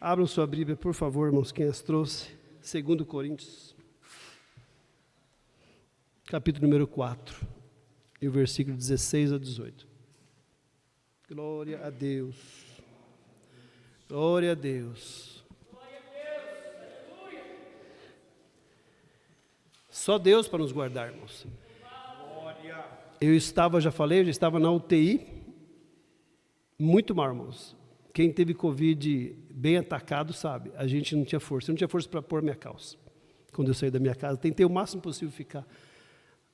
Abram sua Bíblia, por favor, irmãos, quem as trouxe. 2 Coríntios, capítulo número 4, e o versículo 16 a 18. Glória a Deus. Glória a Deus. Só Deus para nos guardar, irmãos. Eu estava, já estava na UTI, muito mal, irmãos. Quem teve Covid bem atacado sabe, a gente não tinha força. Eu não tinha força para pôr minha calça. Quando eu saí da minha casa, tentei o máximo possível ficar.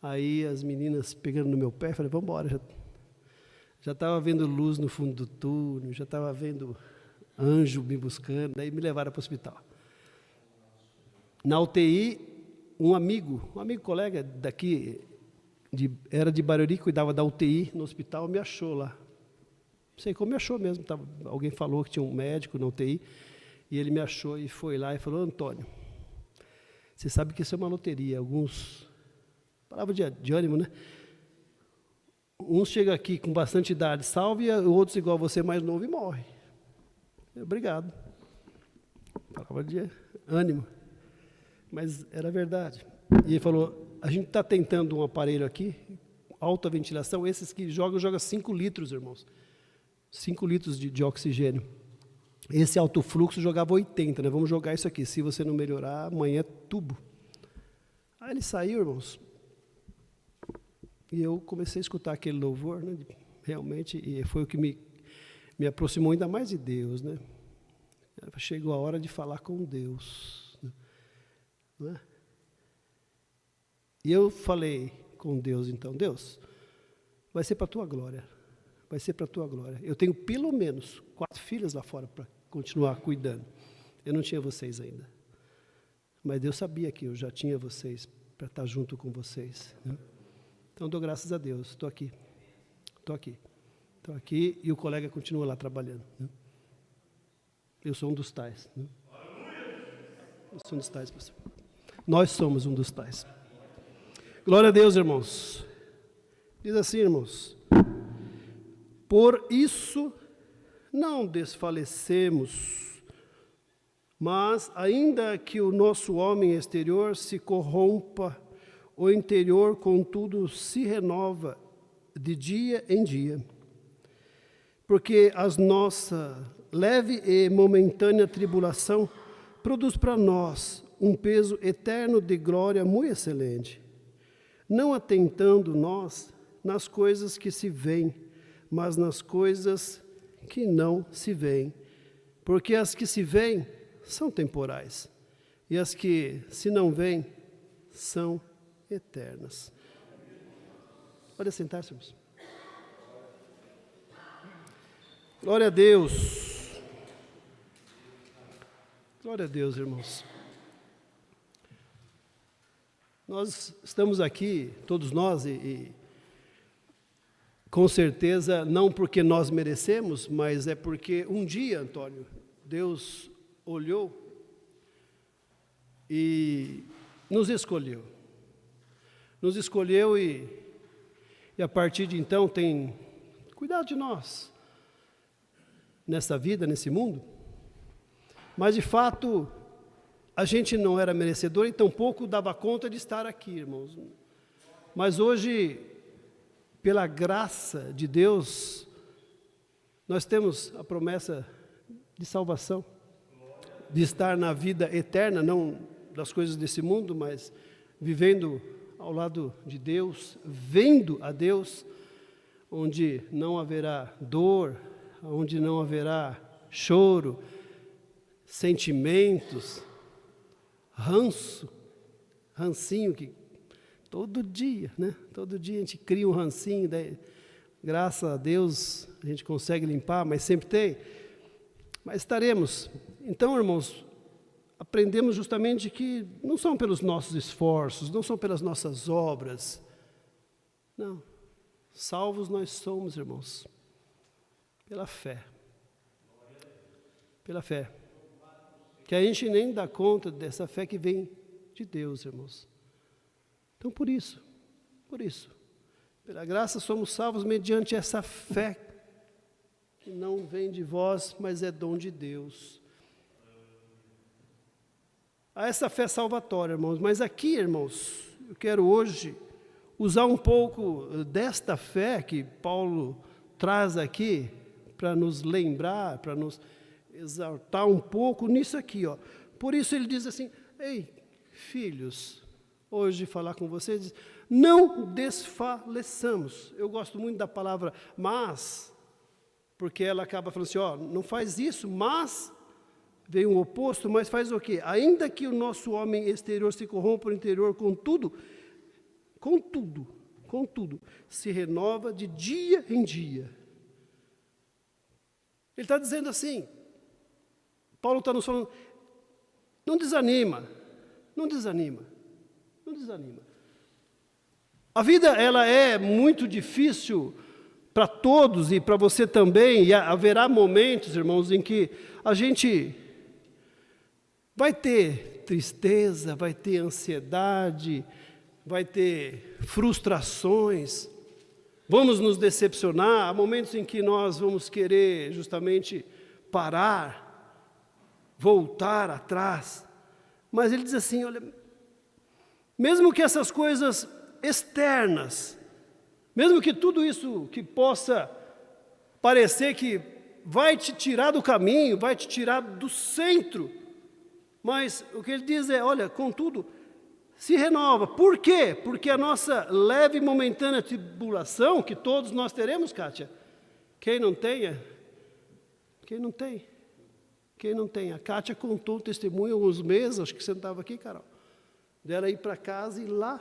Aí as meninas pegando no meu pé, falei, vamos embora. Já estava vendo luz no fundo do túnel, já estava vendo anjo me buscando, daí me levaram para o hospital. Na UTI, um amigo colega daqui, era de Barueri, cuidava da UTI no hospital, me achou lá. Não sei como me achou mesmo, alguém falou que tinha um médico na UTI, e ele me achou e foi lá e falou, Antônio, você sabe que isso é uma loteria, alguns, palavra de ânimo, né? Uns chegam aqui com bastante idade, salve, e outros igual você, mais novo, e morre. Obrigado. Palavra de ânimo. Mas era verdade. E ele falou, a gente está tentando um aparelho aqui, alta ventilação, esses que joga 5 litros, irmãos. 5 litros de oxigênio. Esse alto fluxo jogava 80, né? Vamos jogar isso aqui. Se você não melhorar, amanhã é tubo. Aí ele saiu, irmãos. E eu comecei a escutar aquele louvor, né? Realmente, e foi o que me aproximou ainda mais de Deus, né? Chegou a hora de falar com Deus. Não é? E eu falei com Deus, então, Deus, vai ser para a tua glória. Vai ser para a tua glória. Eu tenho pelo menos 4 filhas lá fora para continuar cuidando. Eu não tinha vocês ainda. Mas Deus sabia que eu já tinha vocês para estar junto com vocês. Né? Então, dou graças a Deus. Estou aqui. Estou aqui e o colega continua lá trabalhando. Né? Eu sou um dos tais. Né? Eu sou um dos tais, pastor. Nós somos um dos tais. Glória a Deus, irmãos. Diz assim, irmãos. Por isso, não desfalecemos, mas ainda que o nosso homem exterior se corrompa, o interior, contudo, se renova de dia em dia. Porque a nossa leve e momentânea tribulação produz para nós um peso eterno de glória muito excelente, não atentando nós nas coisas que se veem, mas nas coisas que não se veem. Porque as que se veem são temporais, e as que se não veem são eternas. Pode sentar-se, irmãos. Glória a Deus. Glória a Deus, irmãos. Nós estamos aqui, todos nós, e com certeza, não porque nós merecemos, mas é porque um dia, Antônio, Deus olhou e nos escolheu. Nos escolheu e a partir de então tem cuidado de nós, nessa vida, nesse mundo. Mas de fato, a gente não era merecedor e tampouco dava conta de estar aqui, irmãos. Mas hoje, pela graça de Deus, nós temos a promessa de salvação, de estar na vida eterna, não das coisas desse mundo, mas vivendo ao lado de Deus, vendo a Deus, onde não haverá dor, onde não haverá choro, sentimentos, rancinho que todo dia, né? Todo dia a gente cria um rancinho, daí, graças a Deus a gente consegue limpar, mas sempre tem. Mas estaremos. Então, irmãos, aprendemos justamente que não são pelos nossos esforços, não são pelas nossas obras. Não. Salvos nós somos, irmãos, pela fé. Pela fé. Que a gente nem dá conta dessa fé que vem de Deus, irmãos. Então, por isso, pela graça somos salvos mediante essa fé que não vem de vós, mas é dom de Deus. a essa fé salvatória, irmãos. Mas aqui, irmãos, eu quero hoje usar um pouco desta fé que Paulo traz aqui, para nos lembrar, para nos exaltar um pouco nisso aqui, ó. Por isso ele diz assim: ei, filhos, hoje falar com vocês, não desfaleçamos. Eu gosto muito da palavra mas, porque ela acaba falando assim, ó, não faz isso, mas vem o oposto, mas faz o quê? Ainda que o nosso homem exterior se corrompa por interior, contudo, se renova de dia em dia. Ele está dizendo assim, Paulo está nos falando, não desanima. A vida, ela é muito difícil para todos e para você também, e haverá momentos, irmãos, em que a gente vai ter tristeza, vai ter ansiedade, vai ter frustrações, vamos nos decepcionar, há momentos em que nós vamos querer justamente parar, voltar atrás, mas ele diz assim, olha, mesmo que essas coisas externas, mesmo que tudo isso que possa parecer que vai te tirar do caminho, vai te tirar do centro, mas o que ele diz é, olha, contudo, se renova. Por quê? Porque a nossa leve e momentânea tribulação, que todos nós teremos, Kátia, quem não tem? A Kátia contou um testemunho há alguns meses, acho que você não estava aqui, Carol, dela ir para casa e lá,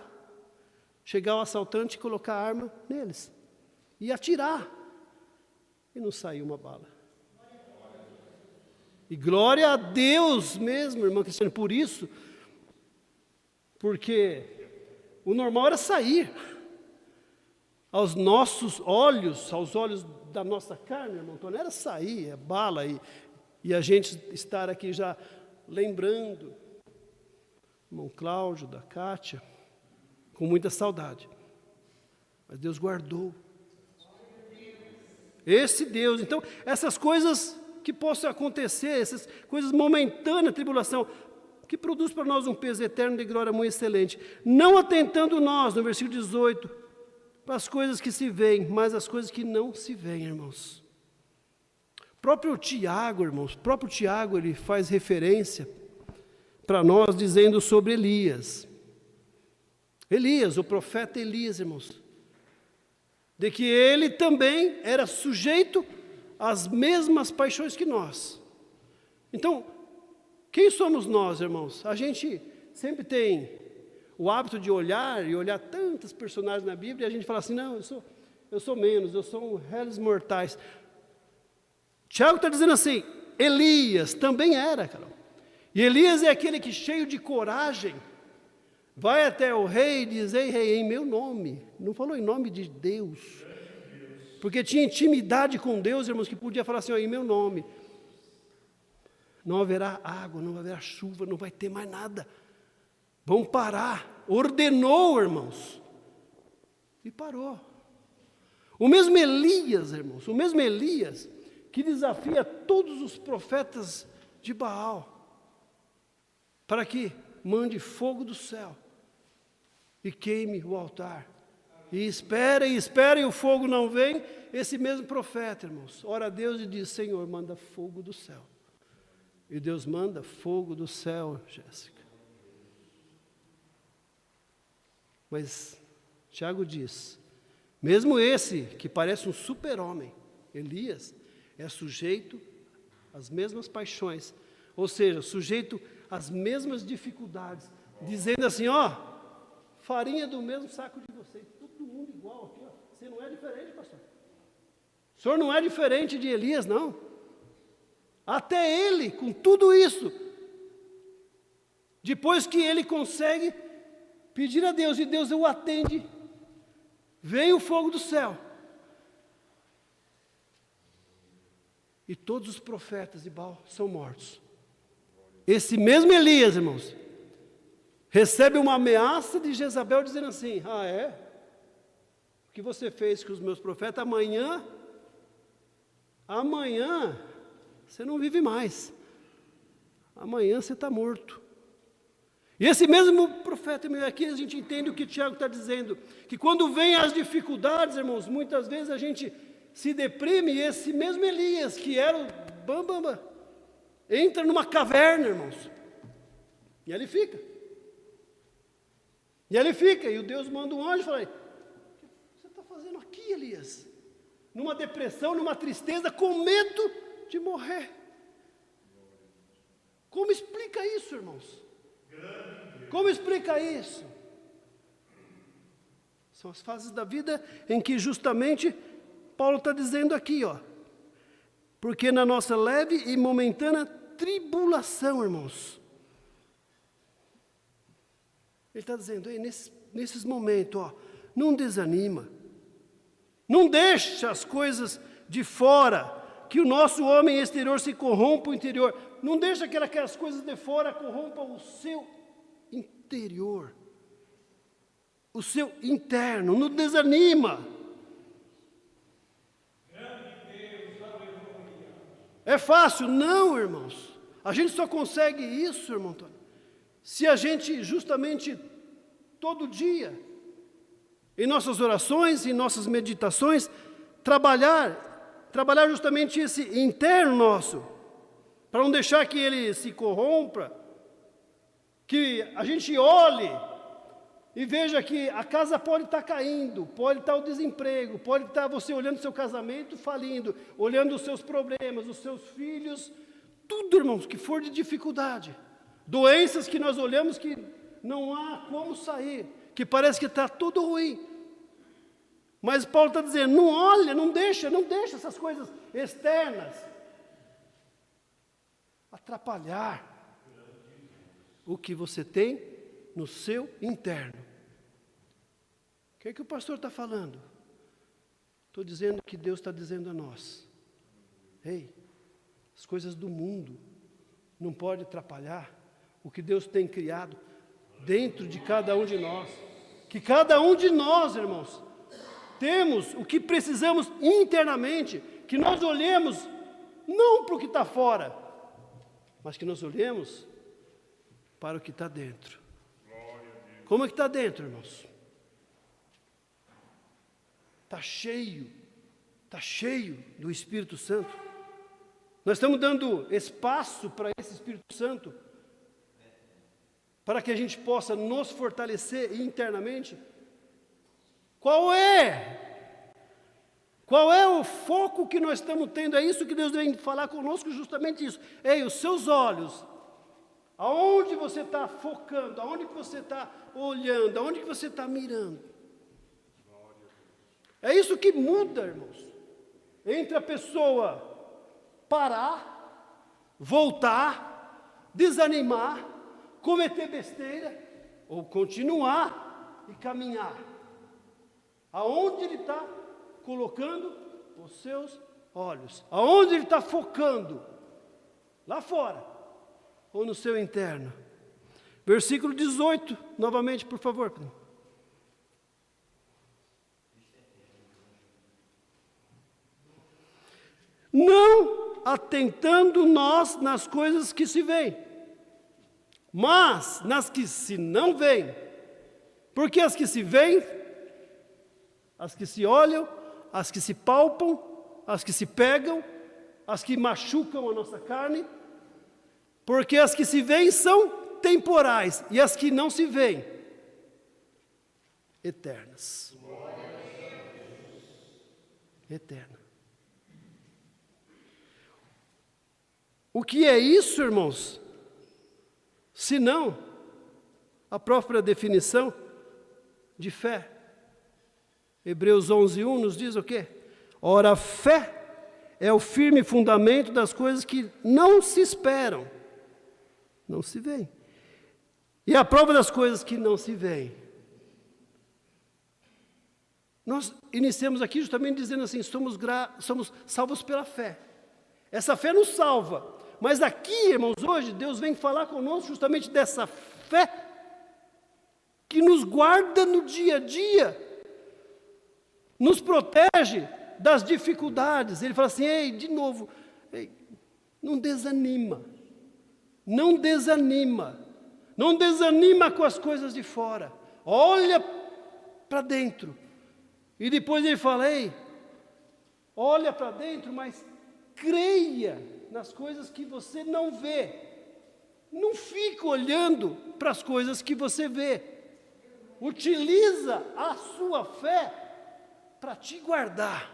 chegar o assaltante e colocar a arma neles, e atirar, e não saiu uma bala. E glória a Deus mesmo, irmã Cristiane, por isso, porque o normal era sair, aos nossos olhos, aos olhos da nossa carne, irmão Antônio, era sair, é bala, e a gente estar aqui já lembrando, irmão Cláudio, da Kátia, com muita saudade, mas Deus guardou, esse Deus, então, essas coisas que possam acontecer, essas coisas momentâneas, tribulação, que produz para nós um peso eterno de glória muito excelente, não atentando nós, no versículo 18, para as coisas que se veem, mas as coisas que não se veem, irmãos. Próprio Tiago, irmãos, ele faz referência para nós, dizendo sobre Elias, o profeta Elias, irmãos, de que ele também era sujeito às mesmas paixões que nós. Então, quem somos nós, irmãos? A gente sempre tem o hábito de olhar tantos personagens na Bíblia, e a gente fala assim, não, eu sou menos, eu sou um réis mortais. Tiago está dizendo assim, Elias também era, Carol. E Elias é aquele que, cheio de coragem, vai até o rei e diz, ei, rei, em meu nome. Não falou em nome de Deus. Porque tinha intimidade com Deus, irmãos, que podia falar assim, ó, em meu nome. Não haverá água, não haverá chuva, não vai ter mais nada. Vão parar. Ordenou, irmãos. E parou. O mesmo Elias, irmãos, que desafia todos os profetas de Baal, para que mande fogo do céu e queime o altar. E espera, e o fogo não vem. Esse mesmo profeta, irmãos, ora a Deus e diz, Senhor, manda fogo do céu. E Deus manda fogo do céu, Jéssica. Mas Tiago diz, mesmo esse, que parece um super-homem, Elias, é sujeito às mesmas paixões, ou seja, sujeito às mesmas dificuldades, dizendo assim, ó, farinha do mesmo saco de vocês, todo mundo igual aqui, ó. Você não é diferente, pastor. O senhor não é diferente de Elias, não. Até ele, com tudo isso, depois que ele consegue pedir a Deus, e Deus o atende, vem o fogo do céu. E todos os profetas de Baal são mortos. Esse mesmo Elias, irmãos, recebe uma ameaça de Jezabel dizendo assim, o que você fez com os meus profetas, amanhã você não vive mais, amanhã você está morto. E esse mesmo profeta, aqui a gente entende o que Tiago está dizendo, que quando vem as dificuldades, irmãos, muitas vezes a gente se deprime, e esse mesmo Elias, que era o bambambam, entra numa caverna, irmãos, e ali fica. E o Deus manda um anjo e fala: o que você está fazendo aqui, Elias? Numa depressão, numa tristeza, com medo de morrer. Como explica isso, irmãos? Como explica isso? São as fases da vida em que justamente Paulo está dizendo aqui, ó. Porque na nossa leve e momentânea tribulação, irmãos. Ele está dizendo, nesses momentos, ó, não desanima. Não deixa as coisas de fora, que o nosso homem exterior se corrompa o interior. Não deixa que aquelas coisas de fora corrompam o seu interior. O seu interno. Não desanima. É fácil? Não, irmãos. A gente só consegue isso, irmão Antônio, se a gente justamente todo dia, em nossas orações, em nossas meditações, trabalhar justamente esse interno nosso, para não deixar que ele se corrompa, que a gente olhe e veja que a casa pode estar caindo, pode estar o desemprego, pode estar você olhando o seu casamento falindo, olhando os seus problemas, os seus filhos, tudo, irmãos, que for de dificuldade. Doenças que nós olhamos que não há como sair, que parece que está tudo ruim. Mas Paulo está dizendo, não olha, não deixa essas coisas externas atrapalhar o que você tem no seu interno. O que é que o pastor está falando? Estou dizendo que Deus está dizendo a nós. Ei, as coisas do mundo não podem atrapalhar o que Deus tem criado dentro de cada um de nós. Que cada um de nós, irmãos, temos o que precisamos internamente, que nós olhemos não para o que está fora, mas que nós olhemos para o que está dentro. Como é que está dentro, irmãos? Está cheio do Espírito Santo. Nós estamos dando espaço para esse Espírito Santo, para que a gente possa nos fortalecer internamente. Qual é o foco que nós estamos tendo? É isso que Deus vem falar conosco, justamente isso. Ei, os seus olhos, aonde você está focando, aonde que você está olhando, aonde que você está mirando. É isso que muda, irmãos, entre a pessoa parar, voltar, desanimar, cometer besteira, ou continuar e caminhar. Aonde ele está colocando os seus olhos? Aonde ele está focando? Lá fora ou no seu interno? Versículo 18, novamente, por favor. Não atentando nós nas coisas que se veem, mas nas que se não veem. Porque as que se veem, as que se olham, as que se palpam, as que se pegam, as que machucam a nossa carne, porque as que se veem são temporais, e as que não se veem, eternas. Eterna. O que é isso, irmãos? Se não a própria definição de fé. Hebreus 11:1 nos diz o quê? Ora, a fé é o firme fundamento das coisas que não se esperam, não se veem. E a prova das coisas que não se veem. Nós iniciamos aqui justamente dizendo assim, somos salvos pela fé. Essa fé nos salva. Mas aqui, irmãos, hoje Deus vem falar conosco justamente dessa fé que nos guarda no dia a dia, nos protege das dificuldades. Ele fala assim, de novo, não desanima, Não desanima com as coisas de fora. Olha para dentro. E depois ele fala, ei, olha para dentro, mas creia nas coisas que você não vê. Não fica olhando para as coisas que você vê. Utiliza a sua fé para te guardar,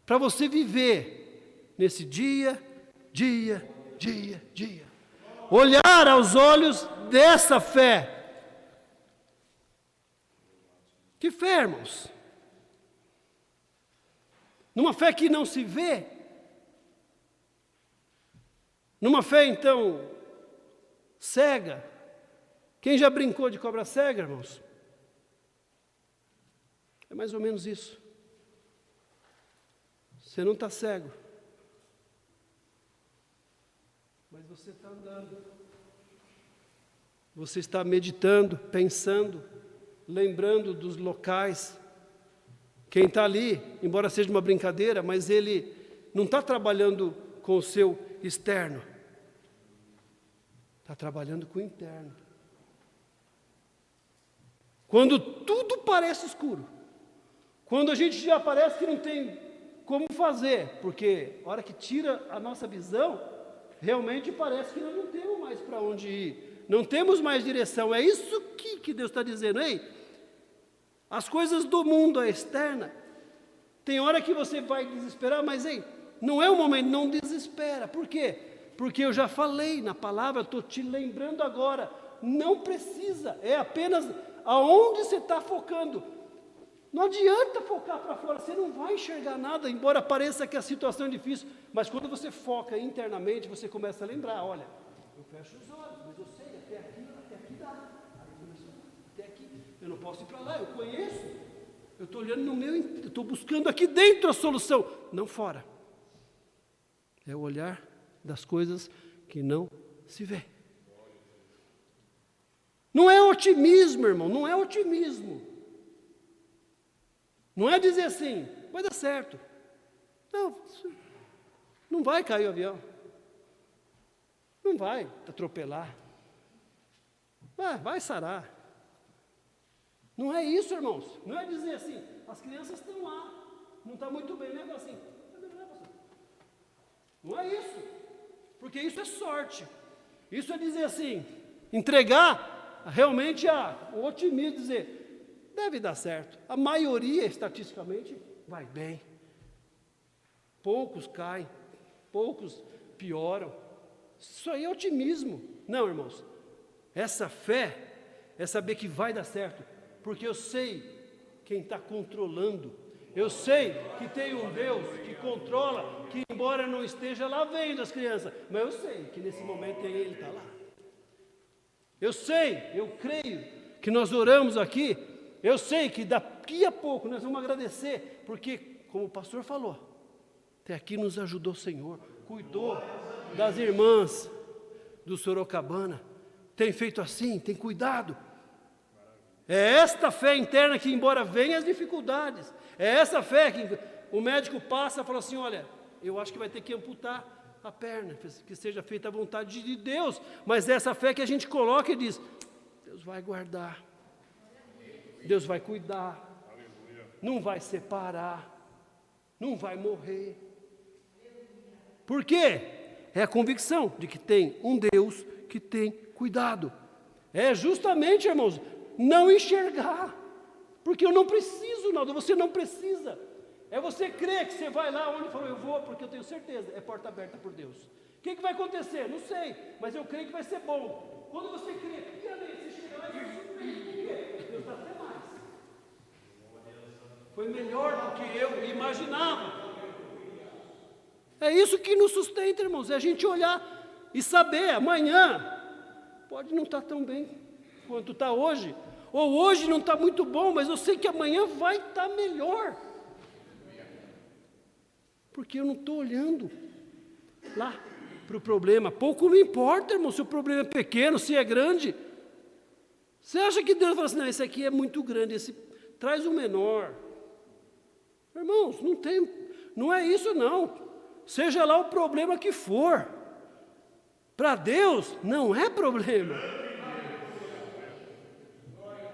para você viver nesse dia. Olhar aos olhos dessa fé. Que fé, irmãos? Numa fé que não se vê? Numa fé, então, cega? Quem já brincou de cobra cega, irmãos? É mais ou menos isso. Você não está cego, mas você está andando. Você está meditando, pensando, lembrando dos locais. Quem está ali, embora seja uma brincadeira, mas ele não está trabalhando com o seu externo. Está trabalhando com o interno. Quando tudo parece escuro, quando a gente já parece que não tem como fazer, porque a hora que tira a nossa visão, realmente parece que nós não temos mais para onde ir, não temos mais direção. É isso que Deus está dizendo. Ei, as coisas do mundo, a externa, tem hora que você vai desesperar, mas ei, não é o momento, não desespera. Por quê? Porque eu já falei na palavra, estou te lembrando agora, não precisa, é apenas aonde você está focando. Não adianta focar para fora, você não vai enxergar nada, embora pareça que a situação é difícil, mas quando você foca internamente, você começa a lembrar, olha, eu fecho os olhos, mas eu sei, até aqui dá, aí começou, até aqui, eu não posso ir para lá, eu conheço, eu estou olhando no meu, eu estou buscando aqui dentro a solução, não fora. É o olhar das coisas que não se vê. Não é otimismo, irmão, não é otimismo. Não é dizer assim, vai dar certo. Não vai cair o avião. Não vai atropelar. Vai sarar. Não é isso, irmãos. Não é dizer assim, as crianças estão lá, não está muito bem, né? Assim, não é isso. Porque isso é sorte. Isso é dizer assim, entregar realmente o otimismo, dizer, deve dar certo. A maioria, estatisticamente, vai bem. Poucos caem, poucos pioram. Isso aí é otimismo. Não, irmãos. Essa fé é saber que vai dar certo, porque eu sei quem está controlando. Eu sei que tem um Deus que controla, que embora não esteja lá vendo as crianças, mas eu sei que nesse momento Ele está lá. Eu sei, eu creio que nós oramos aqui. Eu sei que daqui a pouco nós vamos agradecer, porque, como o pastor falou, até aqui nos ajudou o Senhor, cuidou das irmãs do Sorocabana, tem feito assim, tem cuidado. É esta fé interna que, embora venham as dificuldades, é essa fé que o médico passa e fala assim, olha, eu acho que vai ter que amputar a perna, que seja feita a vontade de Deus, mas é essa fé que a gente coloca e diz, Deus vai guardar. Deus vai cuidar, não vai separar, não vai morrer. Por quê? É a convicção de que tem um Deus que tem cuidado. É justamente, irmãos, não enxergar, porque eu não preciso, nada, você não precisa. É você crer que você vai lá onde falou, eu vou, porque eu tenho certeza, é porta aberta por Deus. O que vai acontecer? Não sei, mas eu creio que vai ser bom. Quando você crê, você chega lá e vai surpreender. Por quê? Deus está até mais. Foi melhor do que eu imaginava. É isso que nos sustenta, irmãos, é a gente olhar e saber, amanhã pode não estar tão bem quanto está hoje, ou hoje não está muito bom, mas eu sei que amanhã vai estar melhor, porque eu não estou olhando lá para o problema. Pouco me importa, irmão, se o problema é pequeno, se é grande. Você acha que Deus fala assim, não, esse aqui é muito grande, esse traz um menor. Irmãos, não é isso não. Seja lá o problema que for, para Deus não é problema.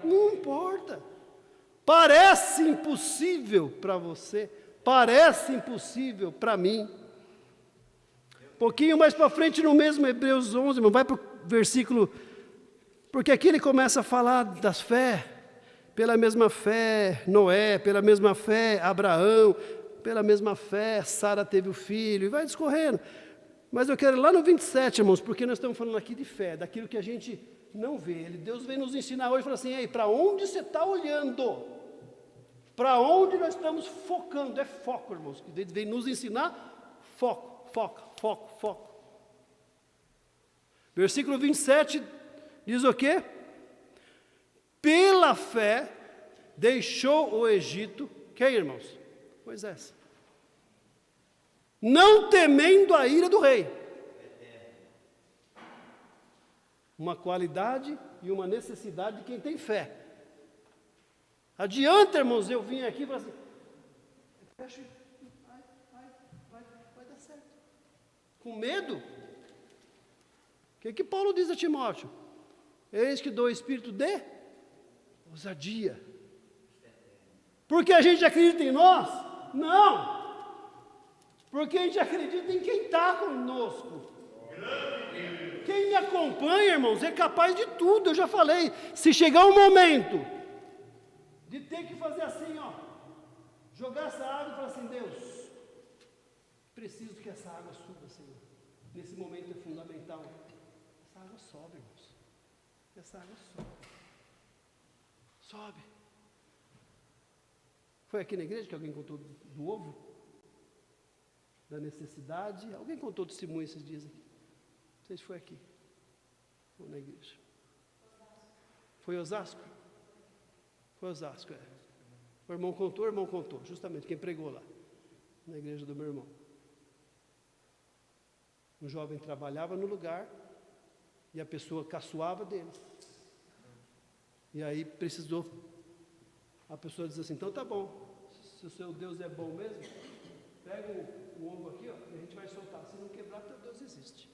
Não importa. Parece impossível para você, parece impossível para mim. Um pouquinho mais para frente, no mesmo Hebreus 11, vai para o versículo, porque aqui ele começa a falar das fé. Pela mesma fé, Noé, pela mesma fé, Abraão, pela mesma fé, Sara teve o filho, e vai discorrendo. Mas eu quero ir lá no 27, irmãos, porque nós estamos falando aqui de fé, daquilo que a gente não vê. Deus vem nos ensinar hoje e fala assim: ei, para onde você está olhando? Para onde nós estamos focando? É foco, irmãos, que vem nos ensinar foco, foco, foco, foco. Versículo 27 diz o quê? Pela fé, deixou o Egito, quem, irmãos? Moisés. Não temendo a ira do rei. Uma qualidade e uma necessidade de quem tem fé. Adianta, irmãos, eu vim aqui e falar assim, fecha, vai dar certo. Com medo? O que Paulo diz a Timóteo? Eis que dou o espírito de ousadia. Porque a gente acredita em nós? Não. Porque a gente acredita em quem está conosco. Quem me acompanha, irmãos, é capaz de tudo. Eu já falei. Se chegar um momento de ter que fazer assim, ó, jogar essa água e falar assim: Deus, preciso que essa água suba, Senhor. Nesse momento é fundamental. Essa água sobe, irmãos. Essa água sobe. Sobe. Foi aqui na igreja que alguém contou do ovo? Da necessidade? Alguém contou testemunho esses dias aqui? Não sei se foi aqui. Ou na igreja. Foi Osasco? Foi Osasco, é. O irmão contou, justamente, quem pregou lá, na igreja do meu irmão. Um jovem trabalhava no lugar e a pessoa caçoava dele. E aí precisou, a pessoa diz assim: então tá bom, se o seu Deus é bom mesmo, pega o ovo aqui, ó, e a gente vai soltar. Se não quebrar, teu Deus existe.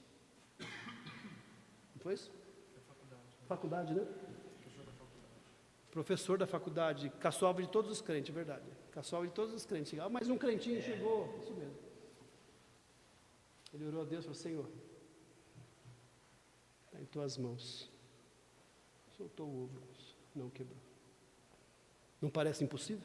Não foi isso? Faculdade, né? Professor da faculdade, caçoava de todos os crentes, é verdade. Caçoava de todos os crentes. Chegava, mas um crentinho chegou, isso mesmo. Ele orou a Deus e falou: Senhor, está em tuas mãos. Soltou o ovo, não quebrou. Não parece impossível?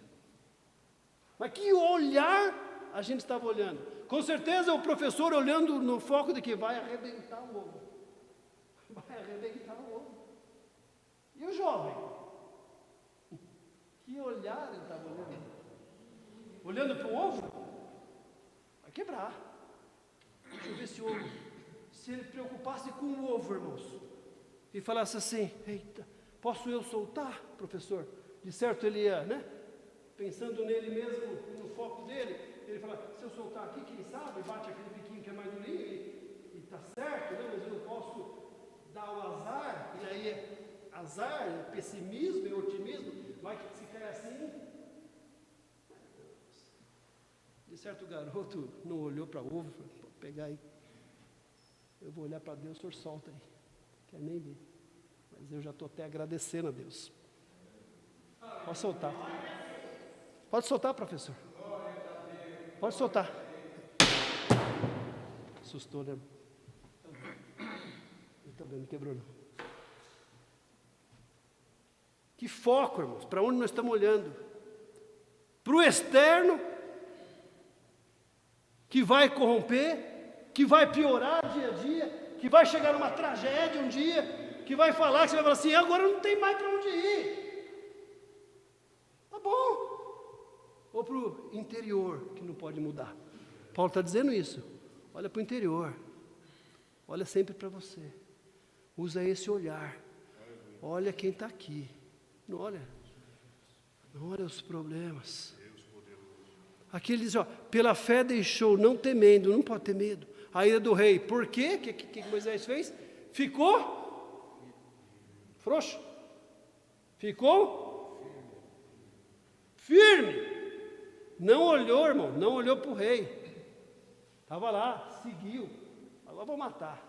Mas que olhar a gente estava olhando? Com certeza o professor olhando no foco de que vai arrebentar o ovo. Vai arrebentar o ovo. E o jovem? Que olhar ele estava olhando? Olhando para o ovo? Vai quebrar. Deixa eu ver esse ovo. Se ele preocupasse com o ovo, irmãos, e falasse assim: eita, posso eu soltar, professor? De certo ele ia, né? Pensando nele mesmo, no foco dele, ele fala: se eu soltar aqui, quem sabe, bate aquele biquinho que é mais durinho e está certo, né? Mas eu não posso dar o azar, e aí é azar, é pessimismo, é otimismo, vai que se cai assim. De certo o garoto não olhou para o ovo, falou: vou pegar aí, eu vou olhar para Deus, o senhor solta aí, quer nem ver, mas eu já estou até agradecendo a Deus. Pode soltar. Pode soltar, professor. Pode soltar. Assustou, né? Também não quebrou, não. Que foco, irmãos. Para onde nós estamos olhando? Para o externo, que vai corromper, que vai piorar dia a dia, que vai chegar numa tragédia um dia, que vai falar, que você vai falar assim: agora não tem mais para onde ir. Tá bom. Ou para o interior, que não pode mudar. Paulo está dizendo isso. Olha para o interior. Olha sempre para você. Usa esse olhar. Olha quem está aqui. Não olha os problemas. Aqui ele diz: ó, pela fé deixou, não temendo, não pode ter medo, a ira do rei. Por quê? O que Moisés fez? Ficou frouxo. Ficou firme. Não olhou, irmão, não olhou para o rei. Estava lá, seguiu. Agora vou matar.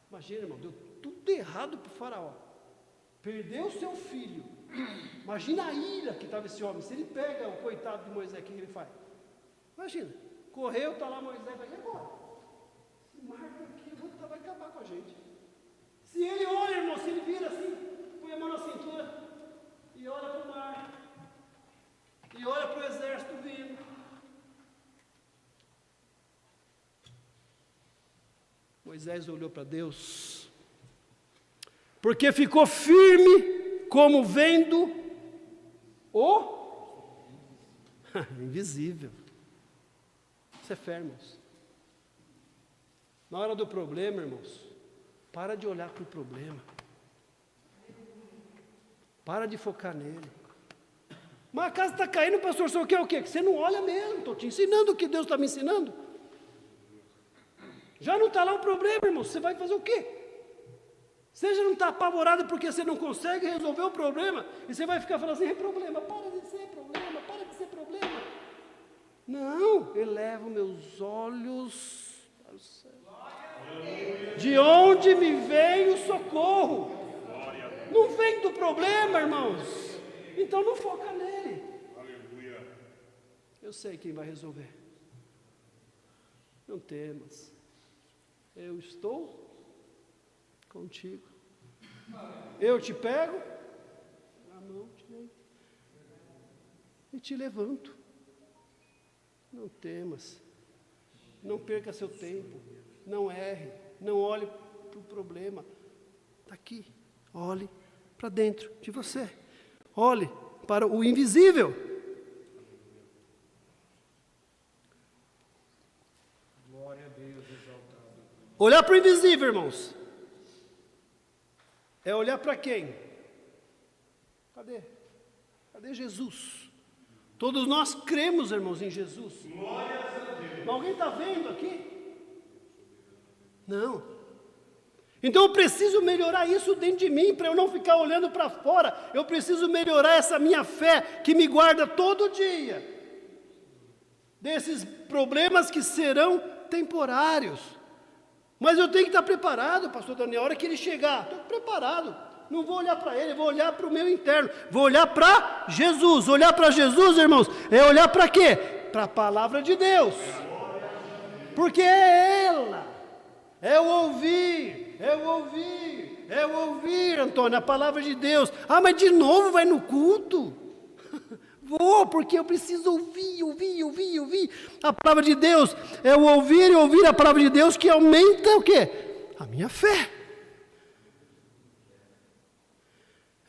Imagina, irmão, deu tudo errado para o faraó. Perdeu o seu filho. Imagina a ira que estava esse homem. Se ele pega o coitado de Moisés, o que ele faz? Imagina, correu, está lá Moisés, vai embora. Esse mar está aqui, vai acabar com a gente. Se ele olha, irmão, se ele vira assim, põe a mão na cintura e olha para o mar, e olha para o exército vindo. Moisés olhou para Deus, porque ficou firme como vendo o invisível. Isso é fé, irmãos. Na hora do problema, irmãos, para de olhar para o problema. Para de focar nele. Mas a casa está caindo, pastor, você quer o quê? Que você não olha mesmo, estou te ensinando o que Deus está me ensinando. Já não está lá o problema, irmão, você vai fazer o quê? Você já não está apavorado porque você não consegue resolver o problema, e você vai ficar falando assim, é problema, para de ser problema, para de ser problema. Não, eleva meus olhos para o céu. De onde me vem o socorro? Não vem do problema, irmãos. Então não foca nele. Eu sei quem vai resolver. Não temas. Eu estou contigo. Eu te pego na mão e te levanto. Não temas. Não perca seu tempo. Não erre. Não olhe para o problema. Está aqui. Olhe para dentro de você. Olhe para o invisível. Glória a Deus, exaltado. Olhar para o invisível, irmãos. É olhar para quem? Cadê? Cadê Jesus? Todos nós cremos, irmãos, em Jesus. Glória a Deus. Mas alguém está vendo aqui? Não. Então eu preciso melhorar isso dentro de mim, para eu não ficar olhando para fora. Eu preciso melhorar essa minha fé, que me guarda todo dia desses problemas que serão temporários. Mas eu tenho que estar preparado, pastor Daniel, a hora que ele chegar, estou preparado. Não vou olhar para ele, vou olhar para o meu interno. Vou olhar para Jesus. Olhar para Jesus, irmãos, é olhar para quê? Para a palavra de Deus. Porque é ela. É o ouvir, é o ouvir, é o ouvir, Antônio, a palavra de Deus. Ah, mas de novo vai no culto? Vou, porque eu preciso ouvir. A palavra de Deus é o ouvir e ouvir a palavra de Deus que aumenta o quê? A minha fé.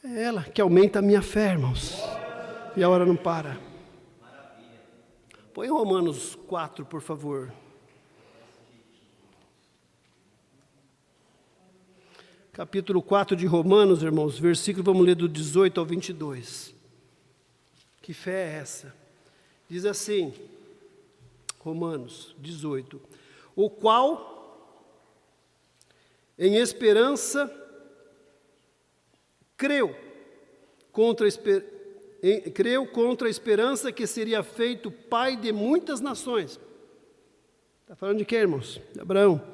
É ela que aumenta a minha fé, irmãos. E a hora não para. Põe Romanos 4, por favor. Capítulo 4 de Romanos, irmãos, versículo, vamos ler do 18 ao 22. Que fé é essa? Diz assim, Romanos 18. O qual, em esperança, creu contra a esperança que seria feito pai de muitas nações. Está falando de quê, irmãos? De Abraão.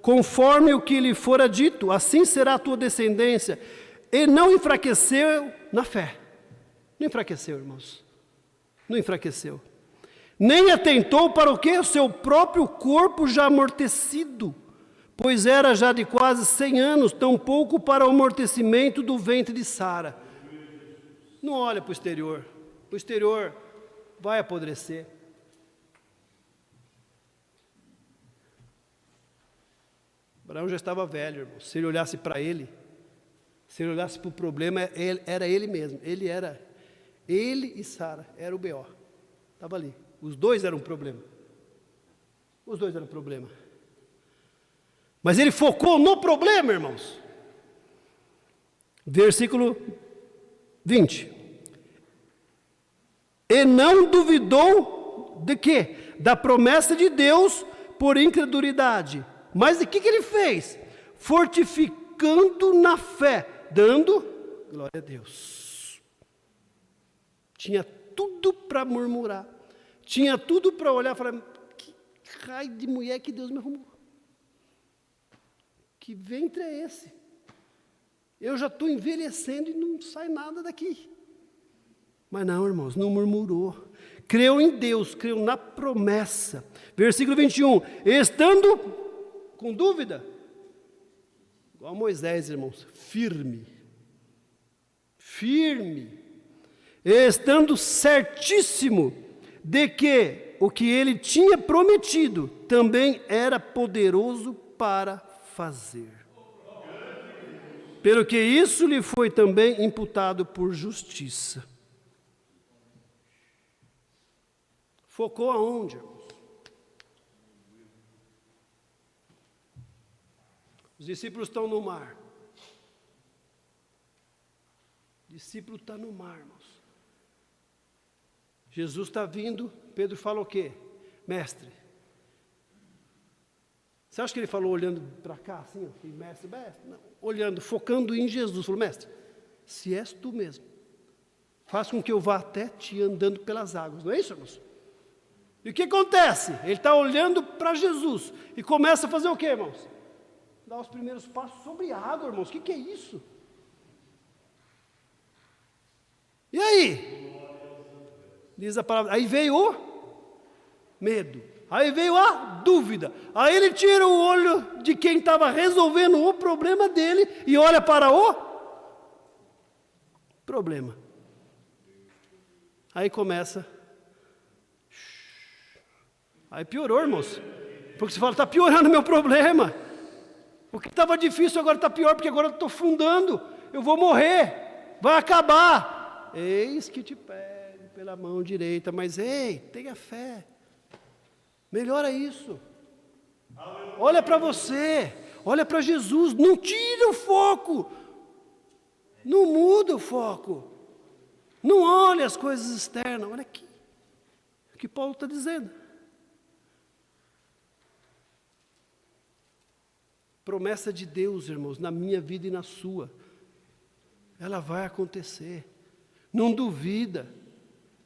Conforme o que lhe fora dito, assim será a tua descendência. E não enfraqueceu na fé. Não enfraqueceu, irmãos. Não enfraqueceu. Nem atentou para o quê? O seu próprio corpo já amortecido, pois era já de quase 100 anos, tampouco para o amortecimento do ventre de Sara. Não olha para o exterior. O exterior vai apodrecer. Abraão já estava velho, irmão. Se ele olhasse para ele, se ele olhasse para o problema, era ele mesmo. Ele e Sara, era o B.O. Estava ali. Os dois eram um problema. Os dois eram um problema. Mas ele focou no problema, irmãos. Versículo 20. E não duvidou de quê? Da promessa de Deus por incredulidade. Mas o que ele fez? Fortificando na fé, dando glória a Deus. Tinha tudo para murmurar, tinha tudo para olhar e falar, que raio de mulher que Deus me arrumou. Que ventre é esse? Eu já estou envelhecendo e não sai nada daqui. Mas não, irmãos, não murmurou. Creu em Deus, creu na promessa. Versículo 21. Estando com dúvida, igual Moisés, irmãos, firme. Estando certíssimo de que o que ele tinha prometido também era poderoso para fazer. Pelo que isso lhe foi também imputado por justiça. Focou aonde, irmãos? Os discípulos estão no mar. O discípulo está no mar, irmãos. Jesus está vindo, Pedro fala o quê? Mestre. Você acha que ele falou olhando para cá, assim, mestre? Não, olhando, focando em Jesus. Falou, mestre, se és tu mesmo, faz com que eu vá até ti andando pelas águas. Não é isso, irmãos? E o que acontece? Ele está olhando para Jesus e começa a fazer o quê, irmãos? Dar os primeiros passos sobre a água, irmãos. O que é isso? E aí? Diz a palavra, aí veio o medo, aí veio a dúvida, aí ele tira o olho de quem estava resolvendo o problema dele e olha para o problema. Aí começa, aí piorou, irmãos, porque você fala, está piorando o meu problema, o que estava difícil agora está pior, porque agora eu estou afundando, eu vou morrer, vai acabar, eis que te pego pela mão direita, mas ei, tenha fé, melhora isso, olha para você, olha para Jesus, não tire o foco, não muda o foco, não olhe as coisas externas, olha aqui, o que Paulo está dizendo. Promessa de Deus, irmãos, na minha vida e na sua, ela vai acontecer, não duvida.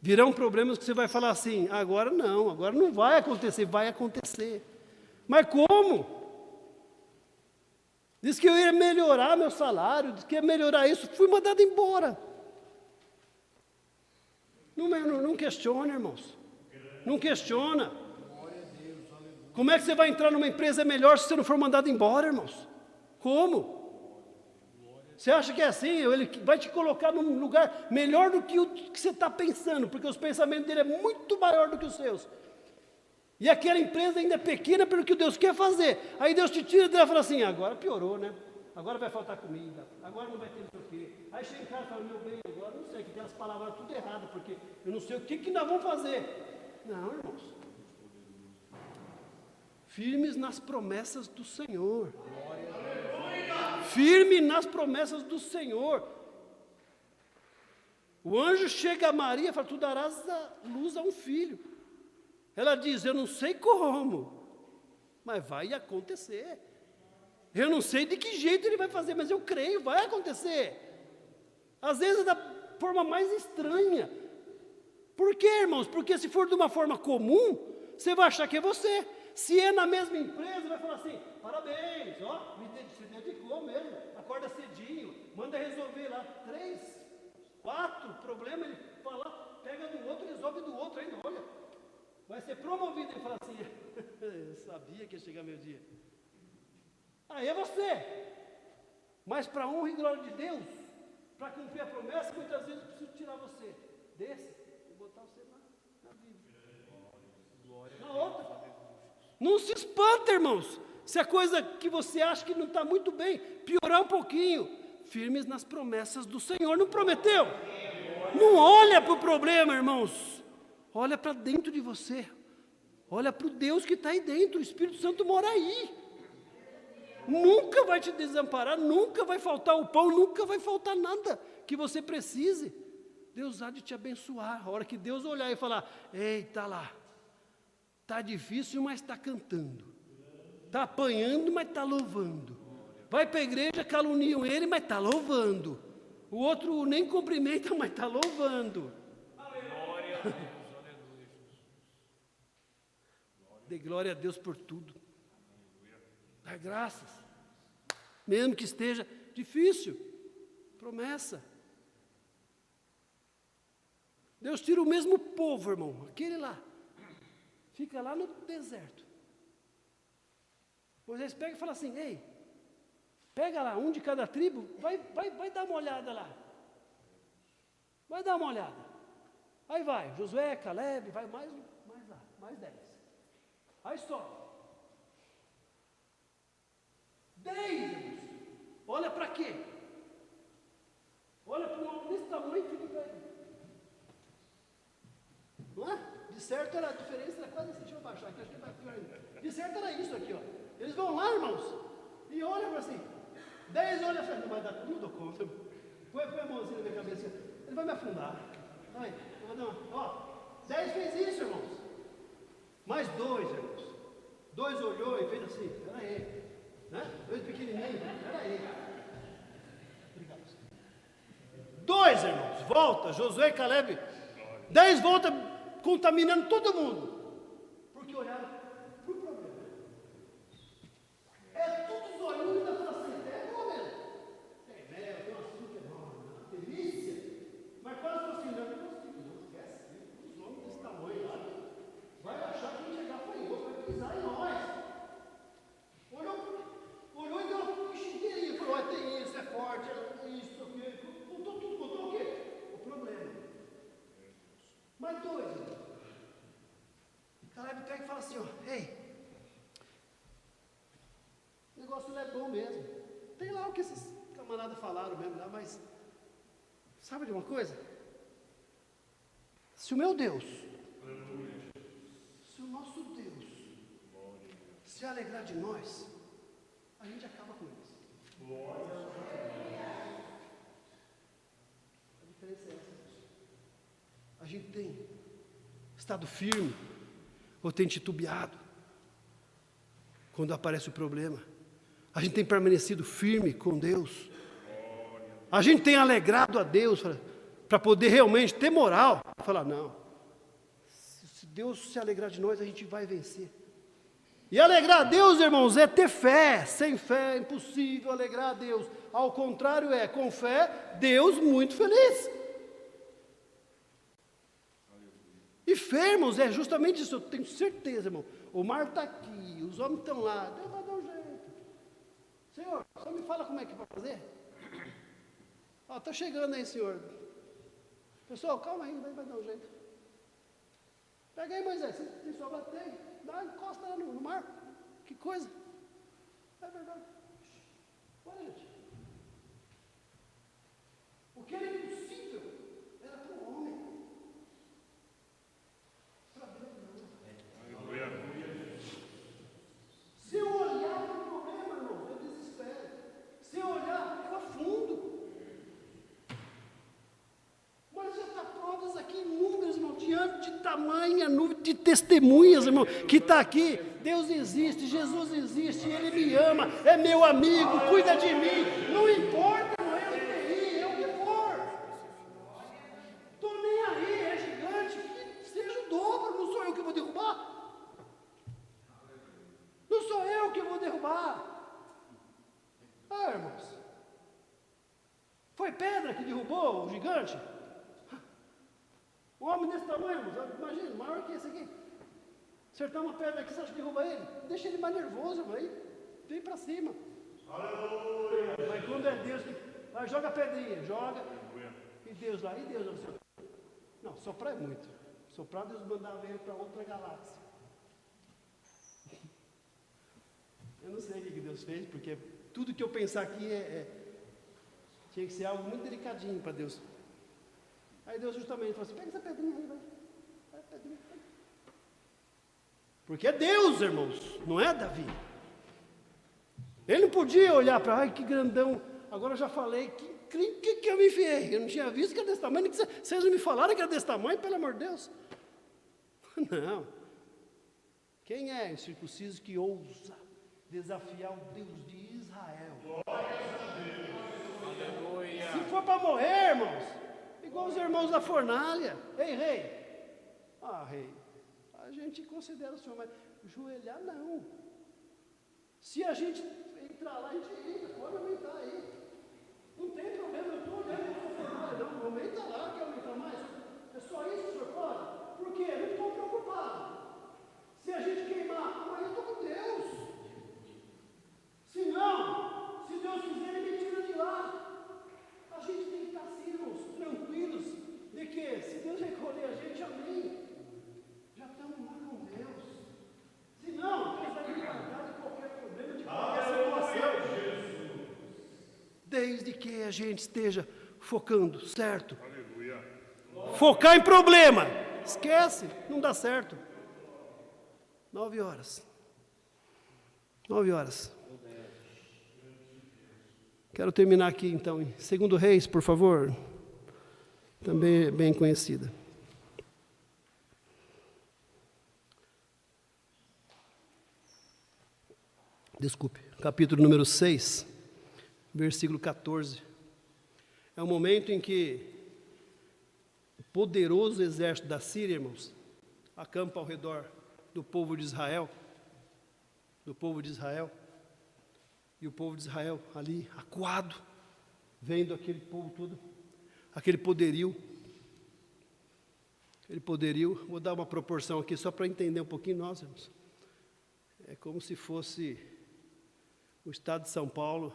Virão problemas que você vai falar assim, agora não vai acontecer, vai acontecer. Mas como? Diz que eu ia melhorar meu salário, diz que ia melhorar isso, fui mandado embora. Não questiona, irmãos. Não questiona. Como é que você vai entrar numa empresa melhor se você não for mandado embora, irmãos? Como? Você acha que é assim? Ele vai te colocar num lugar melhor do que o que você está pensando, porque os pensamentos dele é muito maior do que os seus. E aquela empresa ainda é pequena pelo que Deus quer fazer. Aí Deus te tira dela e fala assim, agora piorou, né? Agora vai faltar comida, agora não vai ter não sei o quê. Aí chega em casa e fala, meu bem, agora não sei, que tem as palavras tudo errado, porque eu não sei o que nós vamos fazer. Não, irmãos. Firmes nas promessas do Senhor. Firme nas promessas do Senhor. O anjo chega a Maria e fala, tu darás a luz a um filho. Ela diz, eu não sei como, mas vai acontecer. Eu não sei de que jeito ele vai fazer, mas eu creio, vai acontecer. Às vezes é da forma mais estranha. Por quê, irmãos? Porque se for de uma forma comum, você vai achar que é você. Se é na mesma empresa, vai falar assim, parabéns, ó, se dedicou mesmo, acorda cedinho, manda resolver lá 3, 4 problemas, ele fala, pega do outro, resolve do outro ainda, olha, vai ser promovido, ele fala assim, eu sabia que ia chegar meu dia. Aí é você, mas para honra e glória de Deus, para cumprir a promessa, muitas vezes eu preciso tirar você desse e botar você na vida, na outra. Não se espanta, irmãos, se a coisa que você acha que não está muito bem, piorar um pouquinho, firmes nas promessas do Senhor, não prometeu? Não olha para o problema, irmãos, olha para dentro de você, olha para o Deus que está aí dentro, o Espírito Santo mora aí, nunca vai te desamparar, nunca vai faltar o pão, nunca vai faltar nada que você precise, Deus há de te abençoar, a hora que Deus olhar e falar, eita lá, está difícil, mas está cantando. Está apanhando, mas está louvando. Vai para a igreja, caluniam ele, mas está louvando. O outro nem cumprimenta, mas está louvando. Glória a Deus, aleluia. Dê glória a Deus por tudo. Dá graças. Mesmo que esteja difícil. Promessa. Deus tira o mesmo povo, irmão, aquele lá, fica lá no deserto. Moisés pega e fala assim: ei, pega lá, um de cada tribo, vai dar uma olhada lá. Vai dar uma olhada. Aí vai, Josué, Caleb, vai mais lá, mais 10. Aí sobe. 10, irmãos. Olha para quê? Olha para um homem desse tamanho e fica para ele. Não é? De certo era a diferença, era quase assim, deixa eu baixar aqui, acho que vai pior ainda. De certo era isso aqui, ó. Eles vão lá, irmãos, e olham para assim. 10 olha assim, não vai dar, não dou conta. Põe a mãozinha na minha cabeça, ele vai me afundar. Vai dar uma, ó, 10 fez isso, irmãos. Mais 2, irmãos. 2 olhou e fez assim, peraí. Né? 2 pequenininhos, peraí. Obrigado. 2, irmãos, volta, Josué e Caleb. 10 volta contaminando todo mundo. Porque olharam para o problema. É tudo os olhinhos da placenta. É bom mesmo. Tem mel, tem açúcar, não, delícia. Mas quase falou assim, não esquece. Os homens desse tamanho lá, vai achar que chegar foi outro, vai pisar em nós. Olhou e deu uma enxigueirinha. Falou, tem isso, é forte, é isso, aquilo. Contou tudo, contou o quê? O problema. Mais 2. Caleb pega e fala assim, ó, ei, o negócio não é bom mesmo. Tem lá o que esses camaradas falaram mesmo lá, mas sabe de uma coisa? Se o meu Deus, se o nosso Deus se alegrar de nós, a gente acaba com eles. A diferença é essa. A gente tem estado firme ou tem titubeado quando aparece o problema. A gente tem permanecido firme com Deus. A gente tem alegrado a Deus para poder realmente ter moral. Falar, não, se Deus se alegrar de nós, a gente vai vencer. E alegrar a Deus, irmãos, é ter fé. Sem fé é impossível alegrar a Deus. Ao contrário, é com fé, Deus muito feliz. E fé, irmãos, é justamente isso. Eu tenho certeza, irmão. O mar está aqui, os homens estão lá. Deus vai dar um jeito. Senhor, só me fala como é que vai fazer. Está chegando aí, Senhor. Pessoal, calma aí, vai dar um jeito. Pega aí, Moisés, tem só bater, dá, encosta lá no mar. Que coisa. É verdade. Olha, gente. O que era impossível era para o homem. Para Deus não. Se eu olhar para o problema, irmão, eu desespero. Se eu olhar, eu afundo. Mas já está provas aqui inúmeras, irmão, diante de tamanha nuvem de testemunhas, irmão, que está aqui. Deus existe, Jesus existe, Ele me ama, é meu amigo, cuida de mim. Não importa, não é UTI, é o que for. Estou nem aí, é gigante, que seja o dobro, não sou eu que vou derrubar. Não sou eu que vou derrubar. Ah, irmãos, foi pedra que derrubou o gigante? Um homem desse tamanho, imagina, maior que esse aqui. Acertar uma pedra aqui, você acha que derruba ele? Deixa ele mais nervoso, vem para cima. Aleluia! Mas quando é Deus que. Vai, joga a pedrinha, joga. E Deus lá, assim. Não, soprar é muito. Soprar, Deus mandava ele para outra galáxia. Eu não sei o que Deus fez, porque tudo que eu pensar aqui tinha que ser algo muito delicadinho para Deus. Aí Deus justamente falou assim, pega essa pedrinha aí, vai. Pega a pedrinha. Porque é Deus, irmãos, não é Davi. Ele não podia olhar para, ai, que grandão. Agora eu já falei, que eu me enfiei? Eu não tinha visto que era desse tamanho. Vocês não me falaram que era desse tamanho, pelo amor de Deus. Não. Quem é o circunciso que ousa desafiar o Deus de Israel? Aleluia. Se for para morrer, irmãos, igual os irmãos da fornalha. Ei, rei. Ah, rei. A gente considera o Senhor, mas joelhar não. Se a gente entrar lá, a gente entra, pode aumentar aí. Não tem problema, eu estou olhando para a fornalha, não, aumenta lá, quer aumentar mais? É só isso que o senhor pode? Por quê? Eu não estou preocupado. Se a gente queimar, amanhã eu estou com Deus. Se não, se Deus quiser, Ele me tira de lá. A gente tem que estar assim, irmãos, tranquilos, de que se Deus recolher a gente, amém. Já estamos lá com Deus. Se não, Deus vai me guardar de qualquer problema, de qualquer situação. Desde que a gente esteja focando, certo? Aleluia. Focar em problema. Esquece, não dá certo. 9 horas. 9 horas. Quero terminar aqui então em 2 Reis, por favor. Também bem conhecida. Desculpe, capítulo número 6, versículo 14. É o momento em que o poderoso exército da Síria, irmãos, acampa ao redor do povo de Israel, e o povo de Israel ali, acuado, vendo aquele povo todo, aquele poderio, vou dar uma proporção aqui só para entender um pouquinho nós, irmãos. É como se fosse o estado de São Paulo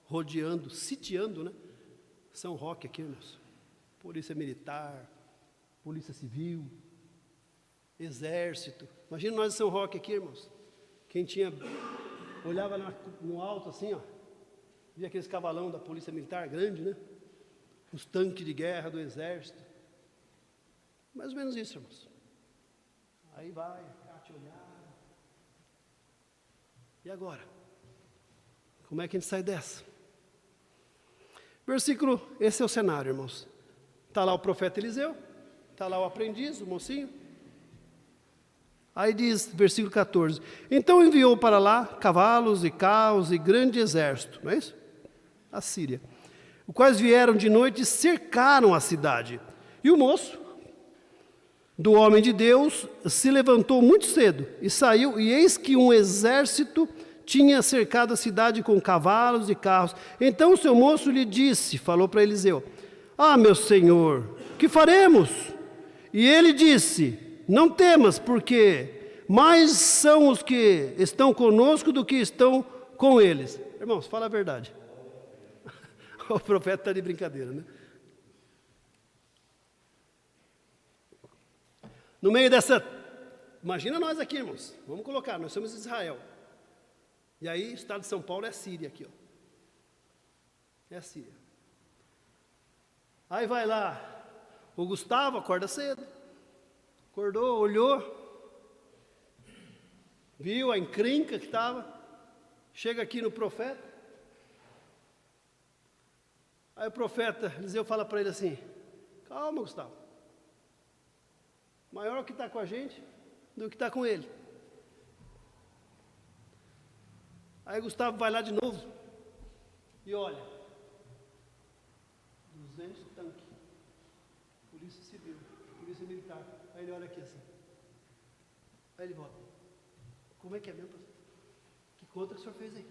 rodeando, sitiando, né? São Roque aqui, irmãos. Polícia militar, polícia civil, exército. Imagina nós em São Roque aqui, irmãos. Quem olhava no alto assim, ó, via aqueles cavalão da polícia militar grande, né? Os tanques de guerra do exército. Mais ou menos isso, irmãos. Aí vai, te olhar. E agora? Como é que a gente sai dessa? Versículo, esse é o cenário, irmãos. Está lá o profeta Eliseu, está lá o aprendiz, o mocinho. Aí diz, versículo 14: então enviou para lá cavalos e carros e grande exército, não é isso? A Síria, os quais vieram de noite e cercaram a cidade. E o moço do homem de Deus se levantou muito cedo e saiu, e eis que um exército tinha cercado a cidade com cavalos e carros. Então o seu moço lhe disse, falou para Eliseu: ah, meu senhor, que faremos? E ele disse: não temas, porque mais são os que estão conosco do que estão com eles. Irmãos, fala a verdade. O profeta está de brincadeira, né? No meio dessa, imagina nós aqui, irmãos, vamos colocar, nós somos Israel. E aí o estado de São Paulo é a Síria aqui, ó. É a Síria. Aí vai lá, o Gustavo acorda cedo, acordou, olhou, viu a encrenca que estava, chega aqui no profeta. Aí o profeta Eliseu fala para ele assim: calma, Gustavo, maior o que está com a gente do que está com ele. Aí Gustavo vai lá de novo e olha, 200 tanques, polícia civil, polícia militar. Aí ele olha aqui assim, aí ele volta: como é que é mesmo, pastor? Que conta que o senhor fez aí?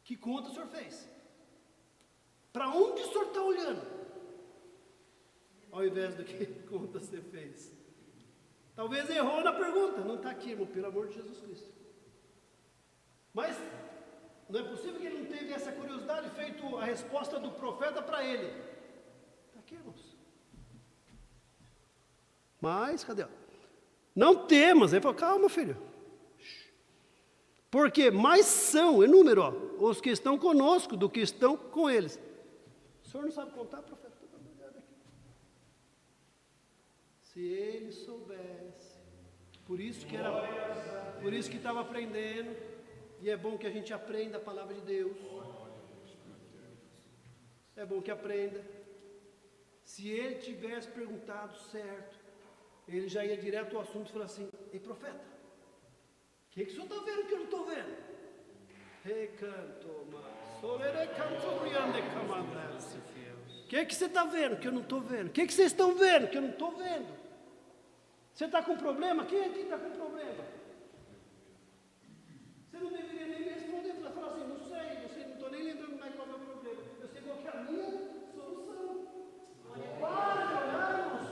Que conta o senhor fez? Para onde o senhor está olhando? Ao invés do que conta você fez. Talvez errou na pergunta, não está aqui, irmão, pelo amor de Jesus Cristo. Mas não é possível que ele não teve essa curiosidade, feito a resposta do profeta para ele. Está aqui, irmãos. Mas, cadê? Não temas. Ele falou: calma, filho. Porque mais são, em número, ó, os que estão conosco do que estão com eles. O senhor não sabe contar, profeta? Se ele soubesse, por isso que estava aprendendo, e é bom que a gente aprenda a palavra de Deus. É bom que aprenda. Se ele tivesse perguntado certo, ele já ia direto ao assunto e falou assim: ei, profeta, o que o senhor está vendo que eu não estou vendo? O que você está vendo que eu não estou vendo? O que vocês estão vendo que eu não estou vendo? Você está com problema? Quem aqui está com problema? Você não deveria nem me responder, você falar assim: não sei, não estou nem lembrando mais qual é o meu problema. Eu sei qual que é a minha solução. Para de olharmos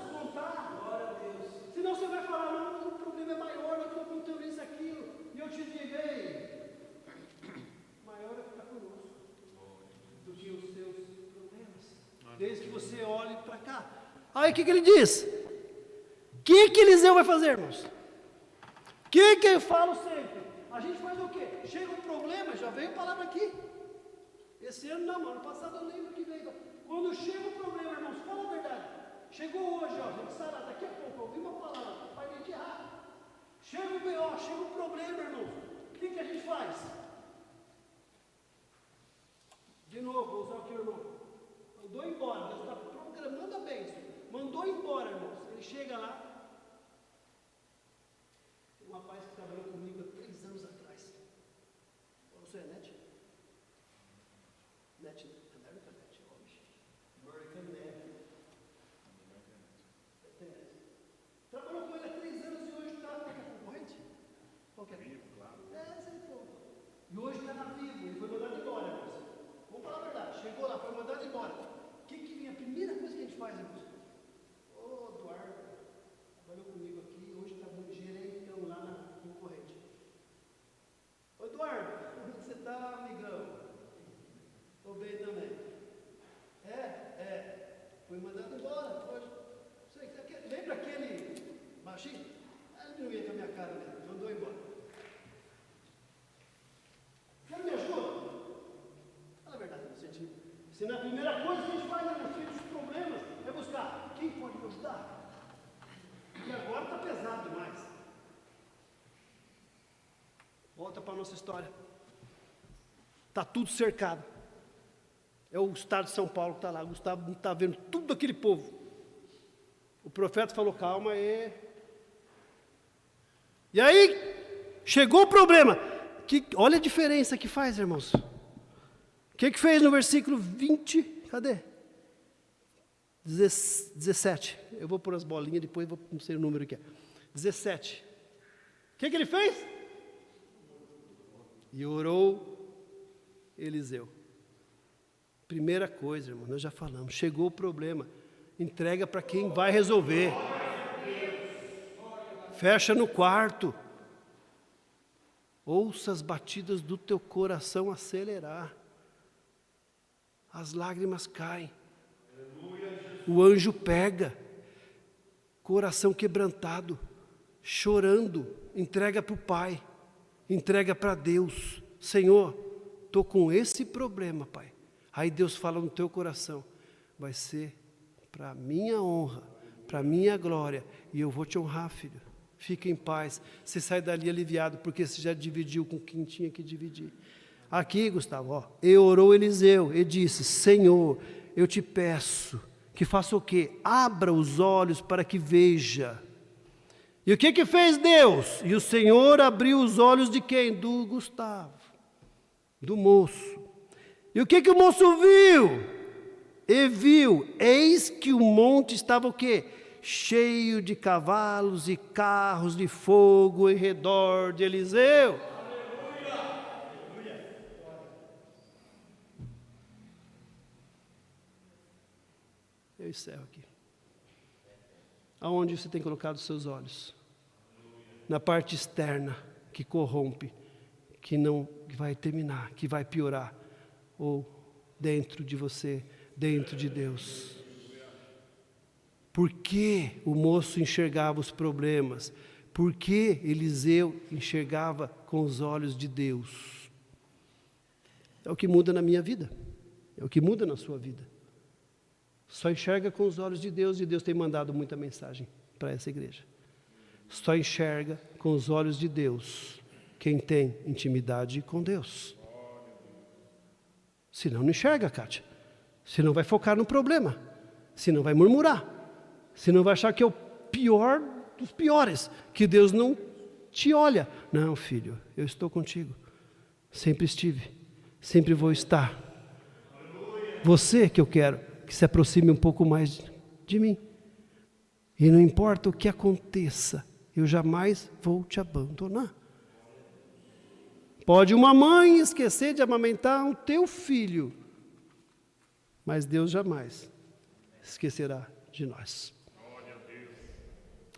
Aí o que ele diz? O que Eliseu vai fazer, irmãos? O que eu falo sempre? A gente faz o quê? Chega um problema, já veio a palavra aqui. Esse ano não, ano passado eu lembro que veio. Quando chega um problema, irmãos, fala a verdade. Chegou hoje, ó, gente, Sara, daqui a pouco eu ouvi uma palavra, vai me enterrar. Chega um B.O., chega um problema, irmãos. O que a gente faz? De novo, vou usar o que o irmão mandou embora. Deus está programando a bênção. Mandou embora, irmãos. Ele chega lá. Tem um rapaz que trabalhou comigo há 3 anos atrás. Você é Net? Net, American Net. American Net. Trabalhou com ele há 3 anos e hoje está concorrente? Qual que é? Vivo, claro. E hoje está na Vivo. Ele foi mandado embora, irmãos. Vamos falar a verdade, chegou lá, foi mandado embora. A primeira coisa que a gente faz, irmãos? Ô, Eduardo, trabalhou comigo aqui, hoje está gerentão lá na concorrente. Ô, Eduardo, como você está, amigão? Estou bem também. Foi mandado embora hoje. Lembra aquele baixinho? Ele não ia com a minha cara mesmo, mandou embora. Quer me ajuda? Se na primeira coisa que a gente faz nos filhos dos problemas é buscar quem pode me ajudar. E agora está pesado demais. Volta para a nossa história. Está tudo cercado. É o estado de São Paulo que está lá. Gustavo não está vendo tudo aquele povo. O profeta falou, calma aí. E aí, chegou o problema. Olha a diferença que faz, irmãos. O que fez no versículo 20? Cadê? 17. Eu vou pôr as bolinhas, depois não sei o número que é. 17. O que ele fez? E orou Eliseu. Primeira coisa, irmão, nós já falamos. Chegou o problema. Entrega para quem vai resolver. Fecha no quarto. Ouça as batidas do teu coração acelerar. As lágrimas caem. O anjo pega. Coração quebrantado. Chorando. Entrega para o Pai. Entrega para Deus. Senhor, estou com esse problema, Pai. Aí Deus fala no teu coração. Vai ser para a minha honra, para a minha glória. E eu vou te honrar, filho. Fica em paz. Você sai dali aliviado, porque você já dividiu com quem tinha que dividir. Aqui, Gustavo, ó, e orou Eliseu e disse, Senhor, eu te peço que faça o quê? Abra os olhos para que veja. E o que fez Deus? E o Senhor abriu os olhos de quem? Do Gustavo, do moço. E o que o moço viu? E viu, eis que o monte estava o quê? Cheio de cavalos e carros de fogo em redor de Eliseu. Eu encerro aqui. Aonde você tem colocado os seus olhos? Na parte externa, que corrompe, que não vai terminar, que vai piorar. Ou dentro de você, dentro de Deus. Por que o moço enxergava os problemas? Por que Eliseu enxergava com os olhos de Deus? É o que muda na minha vida. É o que muda na sua vida. Só enxerga com os olhos de Deus, e Deus tem mandado muita mensagem para essa igreja. Só enxerga com os olhos de Deus quem tem intimidade com Deus. Senão não enxerga, Kátia. Senão vai focar no problema. Senão vai murmurar. Senão vai achar que é o pior dos piores, que Deus não te olha. Não, filho, eu estou contigo. Sempre estive, sempre vou estar. Você que eu quero que se aproxime um pouco mais de mim. E não importa o que aconteça, eu jamais vou te abandonar. Pode uma mãe esquecer de amamentar o teu filho, mas Deus jamais esquecerá de nós.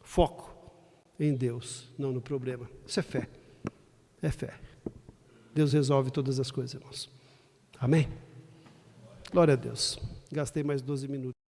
Foco em Deus, não no problema. Isso é fé. É fé. Deus resolve todas as coisas, irmãos. Amém? Glória a Deus. Gastei mais 12 minutos.